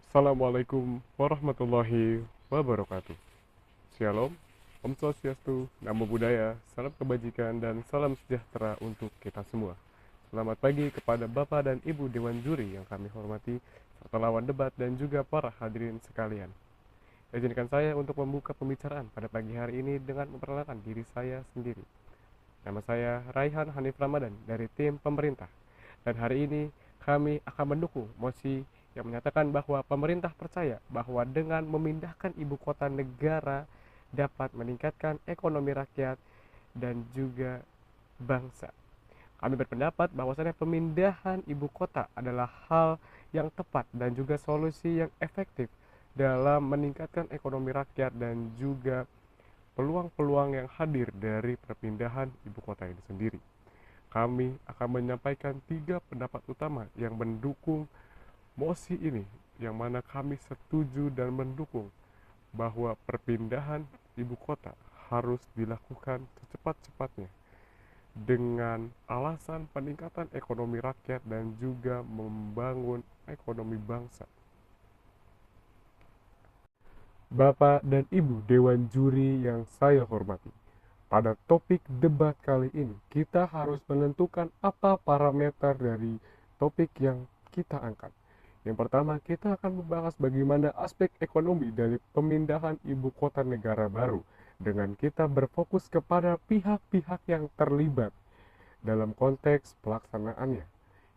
Assalamualaikum warahmatullahi wabarakatuh. Shalom, Om Swastiastu, Namo Buddhaya, salam kebajikan dan salam sejahtera untuk kita semua. Selamat pagi kepada Bapak dan Ibu Dewan Juri yang kami hormati, serta lawan debat dan juga para hadirin sekalian. Izinkan saya untuk membuka pembicaraan pada pagi hari ini dengan memperkenalkan diri saya sendiri. Nama saya Raihan Hanif Ramadan dari tim pemerintah. Dan hari ini kami akan mendukung mosi yang menyatakan bahwa pemerintah percaya bahwa dengan memindahkan ibu kota negara dapat meningkatkan ekonomi rakyat dan juga bangsa. Kami berpendapat bahwasanya pemindahan ibu kota adalah hal yang tepat dan juga solusi yang efektif dalam meningkatkan ekonomi rakyat dan juga peluang-peluang yang hadir dari perpindahan ibu kota ini sendiri. Kami akan menyampaikan 3 pendapat utama yang mendukung mosi ini, yang mana kami setuju dan mendukung bahwa perpindahan ibu kota harus dilakukan secepat-cepatnya dengan alasan peningkatan ekonomi rakyat dan juga membangun ekonomi bangsa. Bapak dan Ibu Dewan Juri yang saya hormati, pada topik debat kali ini, kita harus menentukan apa parameter dari topik yang kita angkat. Yang pertama, kita akan membahas bagaimana aspek ekonomi dari pemindahan ibu kota negara baru, dengan kita berfokus kepada pihak-pihak yang terlibat dalam konteks pelaksanaannya,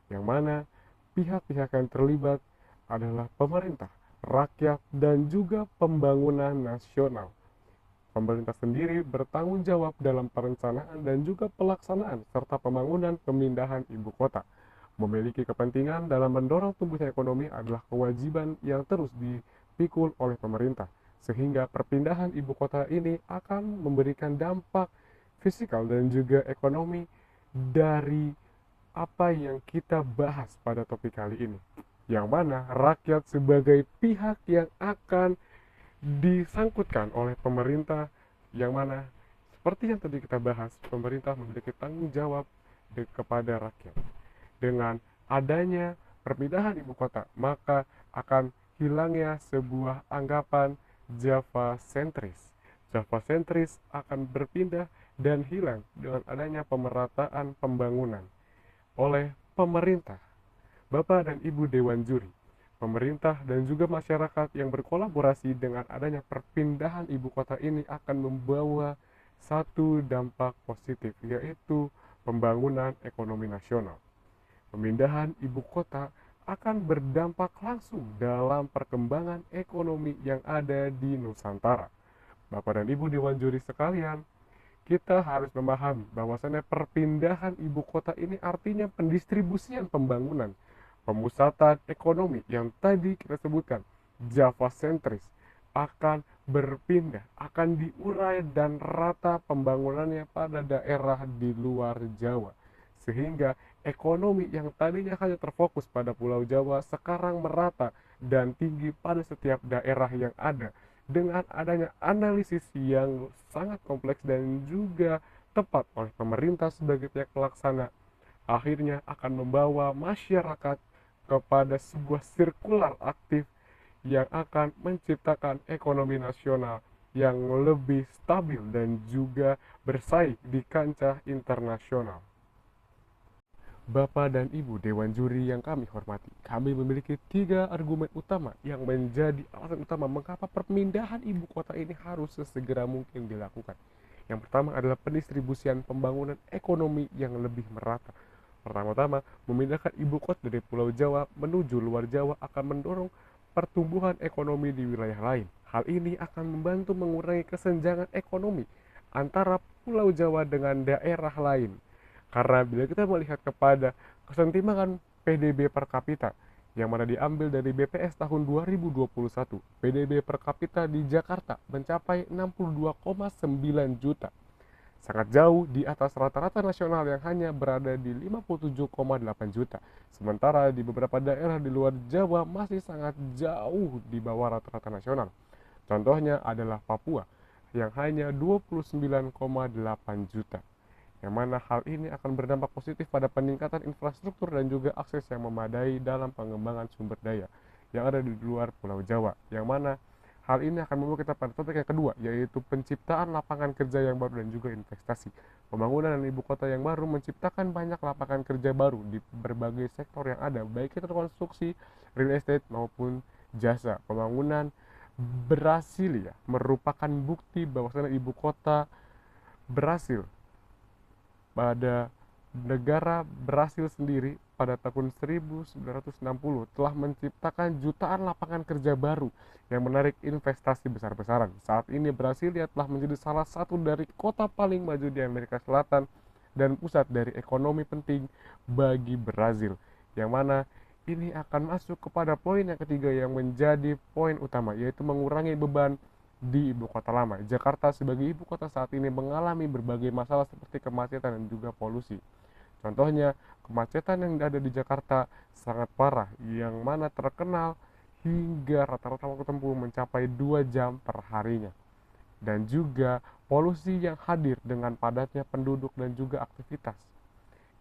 yang mana pihak-pihak yang terlibat adalah pemerintah, rakyat, dan juga pembangunan nasional. Pemerintah sendiri bertanggung jawab dalam perencanaan dan juga pelaksanaan serta pembangunan pemindahan ibu kota. Memiliki kepentingan dalam mendorong tumbuhnya ekonomi adalah kewajiban yang terus dipikul oleh pemerintah, sehingga perpindahan ibu kota ini akan memberikan dampak fisikal dan juga ekonomi dari apa yang kita bahas pada topik kali ini, yang mana rakyat sebagai pihak yang akan disangkutkan oleh pemerintah, yang mana seperti yang tadi kita bahas, pemerintah memiliki tanggung jawab kepada rakyat. Dengan adanya perpindahan ibu kota, maka akan hilangnya sebuah anggapan Java sentris. Java sentris akan berpindah dan hilang dengan adanya pemerataan pembangunan oleh pemerintah. Bapak dan Ibu Dewan Juri, pemerintah dan juga masyarakat yang berkolaborasi dengan adanya perpindahan ibu kota ini akan membawa satu dampak positif, yaitu pembangunan ekonomi nasional. Pemindahan ibu kota akan berdampak langsung dalam perkembangan ekonomi yang ada di Nusantara. Bapak dan Ibu Dewan Juri sekalian, kita harus memahami bahwasannya perpindahan ibu kota ini artinya pendistribusian pembangunan, pemusatan ekonomi yang tadi kita sebutkan, Java sentris, akan berpindah, akan diurai dan rata pembangunannya pada daerah di luar Jawa. Sehingga ekonomi yang tadinya hanya terfokus pada Pulau Jawa sekarang merata dan tinggi pada setiap daerah yang ada. Dengan adanya analisis yang sangat kompleks dan juga tepat oleh pemerintah sebagai pihak pelaksana, akhirnya akan membawa masyarakat kepada sebuah sirkular aktif yang akan menciptakan ekonomi nasional yang lebih stabil dan juga bersaing di kancah internasional. Bapak dan Ibu Dewan Juri yang kami hormati, kami memiliki 3 argumen utama yang menjadi alasan utama mengapa perpindahan ibu kota ini harus sesegera mungkin dilakukan. Yang pertama adalah pendistribusian pembangunan ekonomi yang lebih merata. Pertama-tama, memindahkan ibu kota dari Pulau Jawa menuju luar Jawa akan mendorong pertumbuhan ekonomi di wilayah lain. Hal ini akan membantu mengurangi kesenjangan ekonomi antara Pulau Jawa dengan daerah lain. Karena bila kita melihat kepada kesentimbangan PDB per kapita yang mana diambil dari BPS tahun 2021, PDB per kapita di Jakarta mencapai 62,9 juta. Sangat jauh di atas rata-rata nasional yang hanya berada di 57,8 juta. Sementara di beberapa daerah di luar Jawa masih sangat jauh di bawah rata-rata nasional. Contohnya adalah Papua yang hanya 29,8 juta. Yang mana hal ini akan berdampak positif pada peningkatan infrastruktur dan juga akses yang memadai dalam pengembangan sumber daya, yang ada di luar Pulau Jawa, yang mana hal ini akan membawa kita pada topik yang kedua, yaitu penciptaan lapangan kerja yang baru dan juga investasi. Pembangunan ibu kota yang baru menciptakan banyak lapangan kerja baru di berbagai sektor yang ada, baik itu konstruksi, real estate maupun jasa. Pembangunan berhasil ya, merupakan bukti bahwasanya ibu kota berhasil pada negara berhasil sendiri pada tahun 1960 telah menciptakan jutaan lapangan kerja baru yang menarik investasi besar-besaran. Saat ini Brasilia telah menjadi salah satu dari kota paling maju di Amerika Selatan dan pusat dari ekonomi penting bagi Brazil, yang mana ini akan masuk kepada poin yang ketiga yang menjadi poin utama, yaitu mengurangi beban di ibu kota lama. Jakarta sebagai ibu kota saat ini mengalami berbagai masalah seperti kemacetan dan juga polusi. Contohnya, kemacetan yang ada di Jakarta sangat parah, yang mana terkenal hingga rata-rata waktu tempuh mencapai 2 jam per harinya. Dan juga polusi yang hadir dengan padatnya penduduk dan juga aktivitas.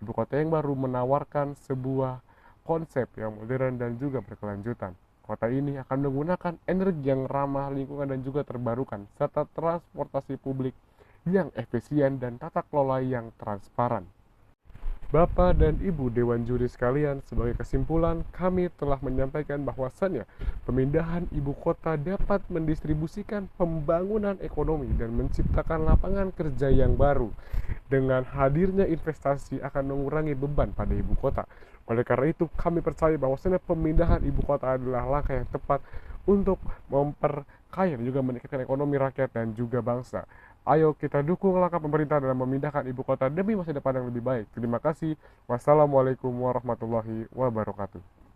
Ibu kota yang baru menawarkan sebuah konsep yang modern dan juga berkelanjutan. Kota ini akan menggunakan energi yang ramah lingkungan dan juga terbarukan, serta transportasi publik yang efisien dan tata kelola yang transparan. Bapak dan Ibu Dewan Juri sekalian, sebagai kesimpulan, kami telah menyampaikan bahwasannya pemindahan ibu kota dapat mendistribusikan pembangunan ekonomi dan menciptakan lapangan kerja yang baru. Dengan hadirnya investasi akan mengurangi beban pada ibu kota. Oleh karena itu, kami percaya bahwasannya pemindahan ibu kota adalah langkah yang tepat untuk memperkaya dan juga meningkatkan ekonomi rakyat dan juga bangsa. Ayo kita dukung langkah pemerintah dalam memindahkan ibu kota demi masa depan yang lebih baik. Terima kasih. Wassalamualaikum warahmatullahi wabarakatuh.